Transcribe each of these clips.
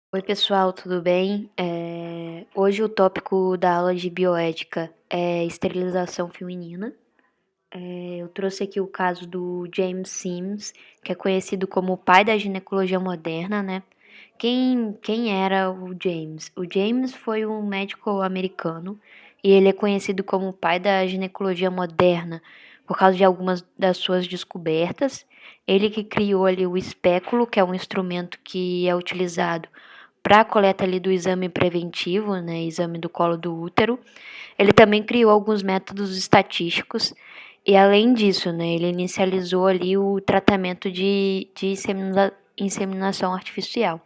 Oi, pessoal, tudo bem? Hoje o tópico da aula de bioética é esterilização feminina. Eu trouxe aqui o caso do James Sims, que é conhecido como o pai da ginecologia moderna, né? Quem era o James? O James foi um médico americano e ele é conhecido como o pai da ginecologia moderna por causa de algumas das suas descobertas. Ele que criou ali o espéculo, que é um instrumento que é utilizado para a coleta ali do exame preventivo, né, exame do colo do útero. Ele também criou alguns métodos estatísticos e, além disso, né, ele inicializou ali o tratamento de inseminação artificial.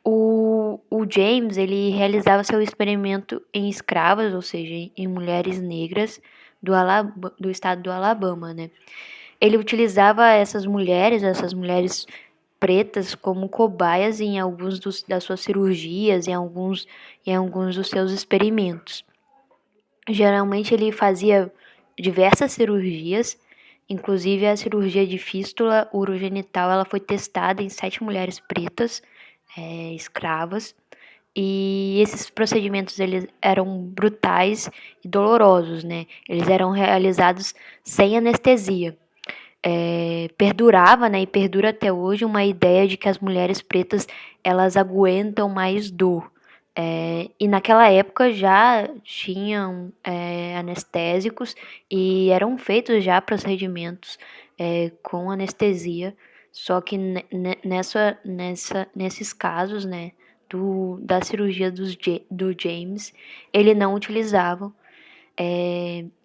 O James, ele realizava seu experimento em escravas, ou seja, em mulheres negras do estado do Alabama, né? Ele utilizava essas mulheres pretas como cobaias em das suas cirurgias, em alguns dos seus experimentos. Geralmente ele fazia diversas cirurgias, inclusive a cirurgia de fístula urogenital, ela foi testada em 7 mulheres pretas, escravas, e esses procedimentos eles eram brutais e dolorosos, né? Eles eram realizados sem anestesia. Perdurava, né, e perdura até hoje uma ideia de que as mulheres pretas elas aguentam mais dor. E naquela época já tinham anestésicos e eram feitos já procedimentos com anestesia, só que nesses casos, né, da cirurgia do James, ele não utilizava.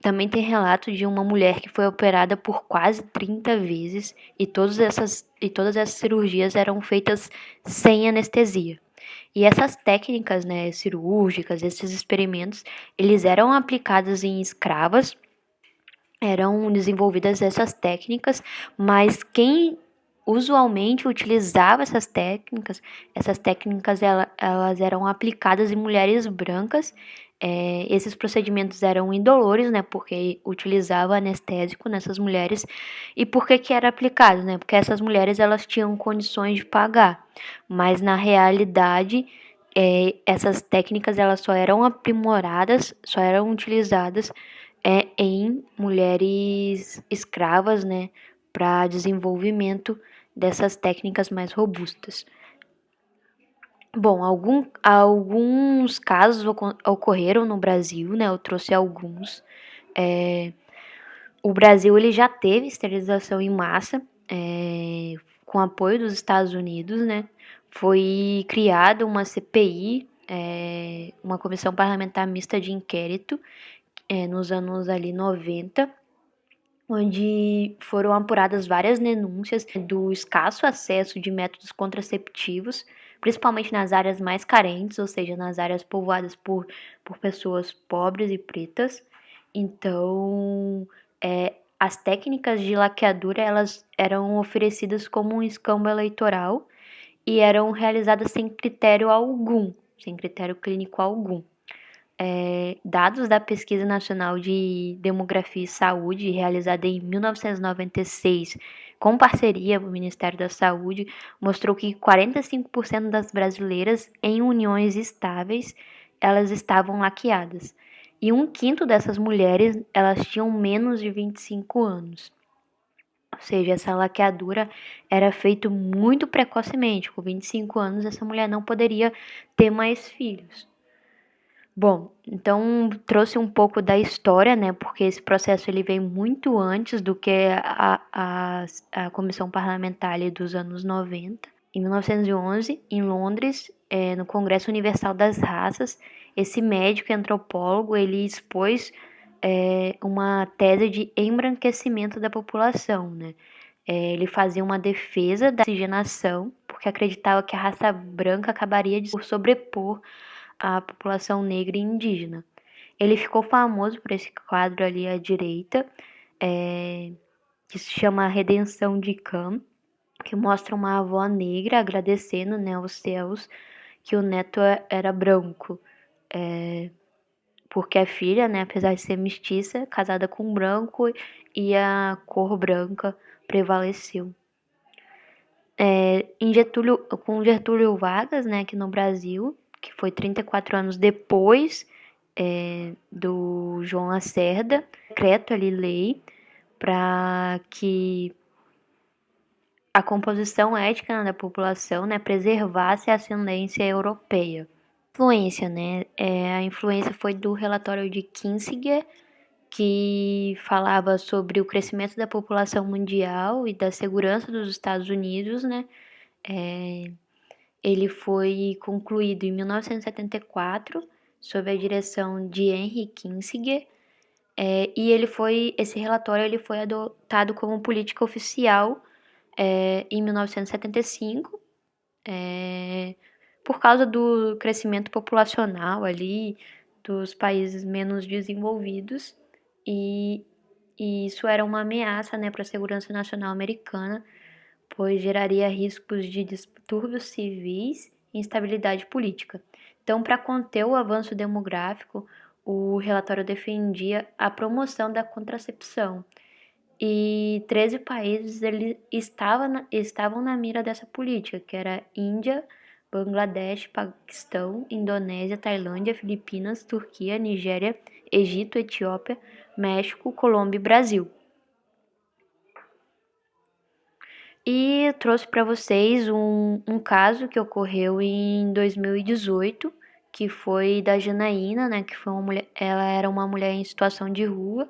Também tem relato de uma mulher que foi operada por quase 30 vezes e todas essas cirurgias eram feitas sem anestesia. E essas técnicas, né, cirúrgicas, esses experimentos, eles eram aplicados em escravas, eram desenvolvidas essas técnicas, mas quem usualmente utilizava essas técnicas elas eram aplicadas em mulheres brancas. Esses procedimentos eram indolores, né, porque utilizava anestésico nessas mulheres. E por que que era aplicado, né? Porque essas mulheres elas tinham condições de pagar, mas na realidade essas técnicas elas só eram aprimoradas, só eram utilizadas em mulheres escravas, né, para desenvolvimento dessas técnicas mais robustas. Bom, alguns casos ocorreram no Brasil, né? Eu trouxe alguns. O Brasil ele já teve esterilização em massa, com apoio dos Estados Unidos, né? Foi criada uma CPI, uma comissão parlamentar mista de inquérito, nos anos ali 90, onde foram apuradas várias denúncias do escasso acesso de métodos contraceptivos, principalmente nas áreas mais carentes, ou seja, nas áreas povoadas por pessoas pobres e pretas. Então, as técnicas de laqueadura elas eram oferecidas como um escambo eleitoral e eram realizadas sem critério algum, sem critério clínico algum. Dados da Pesquisa Nacional de Demografia e Saúde, realizada em 1996, com parceria com o Ministério da Saúde, mostrou que 45% das brasileiras em uniões estáveis, elas estavam laqueadas. E um quinto dessas mulheres, elas tinham menos de 25 anos. Ou seja, essa laqueadura era feita muito precocemente. Com 25 anos, essa mulher não poderia ter mais filhos. Bom, então trouxe um pouco da história, né? Porque esse processo ele vem muito antes do que a comissão parlamentar ali dos anos 90. Em 1911, em Londres, no Congresso Universal das Raças, esse médico e antropólogo ele expôs uma tese de embranquecimento da população, né? Ele fazia uma defesa da miscigenação, porque acreditava que a raça branca acabaria de sobrepor a população negra e indígena. Ele ficou famoso por esse quadro ali à direita, que se chama Redenção de Cam, que mostra uma avó negra agradecendo, né, aos céus que o neto era branco, porque a filha, né, apesar de ser mestiça, casada com um branco e a cor branca prevaleceu. Com Getúlio Vargas, né, aqui no Brasil, que foi 34 anos depois do João Lacerda, decreto ali, lei, para que a composição étnica, né, da população, né, preservasse a ascendência europeia. Influência, né? A influência foi do relatório de Kinsinger, que falava sobre o crescimento da população mundial e da segurança dos Estados Unidos, né? Ele foi concluído em 1974 sob a direção de Henry Kissinger, e esse relatório ele foi adotado como política oficial em 1975, por causa do crescimento populacional ali dos países menos desenvolvidos, e, e isso era uma ameaça, né, para a segurança nacional americana, pois geraria riscos de distúrbios civis e instabilidade política. Então, para conter o avanço demográfico, o relatório defendia a promoção da contracepção, e 13 países estavam na mira dessa política, que era Índia, Bangladesh, Paquistão, Indonésia, Tailândia, Filipinas, Turquia, Nigéria, Egito, Etiópia, México, Colômbia e Brasil. E trouxe para vocês um caso que ocorreu em 2018, que foi da Janaína, né, que foi uma mulher, ela era uma mulher em situação de rua.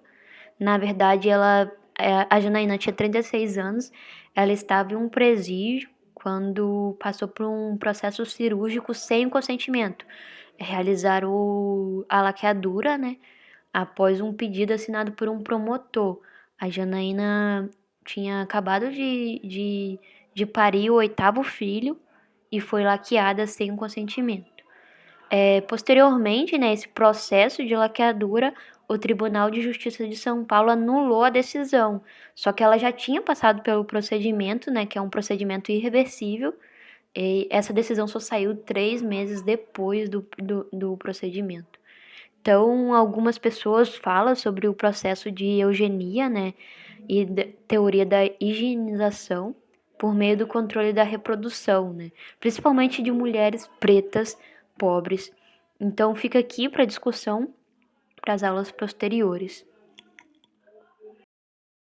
Na verdade, a Janaína tinha 36 anos, ela estava em um presídio quando passou por um processo cirúrgico sem consentimento. Realizaram a laqueadura, né, após um pedido assinado por um promotor. A Janaína tinha acabado de parir o 8º filho e foi laqueada sem o consentimento. Posteriormente, né, esse processo de laqueadura, o Tribunal de Justiça de São Paulo anulou a decisão. Só que ela já tinha passado pelo procedimento, né, que é um procedimento irreversível, e essa decisão só saiu 3 meses depois do procedimento. Então, algumas pessoas falam sobre o processo de eugenia, né, e teoria da higienização por meio do controle da reprodução, né, principalmente de mulheres pretas, pobres. Então, fica aqui para discussão para as aulas posteriores.